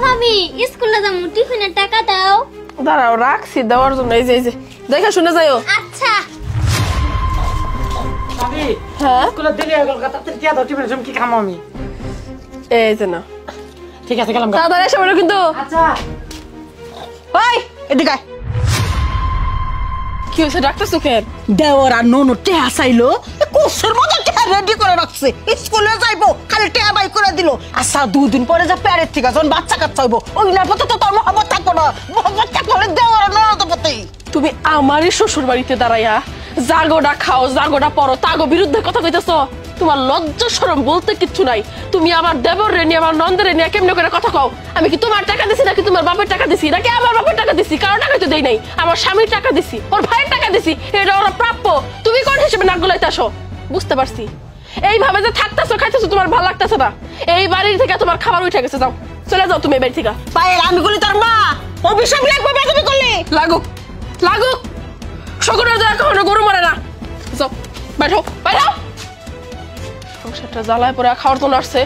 ভাবি স্কুলে যাবো টিফিনের টাকা দাও। দাঁড়াও রাখছি দেওয়ার জন্য। এই যে দেখে শুনে যাইও। আচ্ছা ভাবি হ্যাঁ স্কুলে দেরি হয়ে গেল তাড়াতাড়ি টিয়া দাও টিফিনের সময় কি খামো আমি। এই যে না ঠিক আছে গেলাম তাড়াতাড়ি এসে বলো কিন্তু। আচ্ছা ওই এদিকে কি হয়েছে ডাক্তার সুখের? দেওয়ার আর ননু টেহা চাইলো কোর্সের মতো টেহা রেডি করে রাখছে স্কুলে যাইবো খালি টেহা বাই করে দিল। আচ্ছা 2 দিন পরে যা প্যারের থেকে যখন বাচ্চা কাচ্চা হইব ওই না পথে তো তোর মহব্বত থাকবো না। মহব্বত থাকলে দেওয়ার আর ননদ পথে। তুমি আমারই শ্বশুর বাড়িতে দাঁড়াইয়া জাগোটা খাও জাগোটা পড়ো তাগো বিরুদ্ধে কথা কইতেছো? তোমার লজ্জা শরম বলতে কিচ্ছু নাই। তুমি আমার দেবর রে নিয়ে আমার নন্দের নিয়ে কেমনে করে কথা কও? আমি কি তোমার টাকা দিছি নাকি তোমার বাপের টাকা দিছি নাকি আমার বাপের টাকা দিছি? কারো টাকা তো দেই নাই। আমার স্বামীর টাকা দিছি, ওর ভাইয়ের টাকা দিছি, এটা ওরা প্রাপ্য। তুমি কোন হিসেবে নাক গলাইতে আসো? বুঝতে পারছি এইভাবে যে থাকতেছো খাইতেছো তোমার ভালো লাগতেছে না। এই বাড়ির থেকে তোমার খাবার উঠে গেছে, যাও চলে যাও তুমি এই বাড়ি থেকে। পায়ের আমি বলি তোর মা অভিশাপ লাগবে বেদবি করলি। লাগুক লাগুক শকুনের দয়া কখনো গরু মরে না। যাও বাইরে হও বাইরে হও। সংসারটা জ্বালায় পরে খাওয়ার তো নাড়ছে।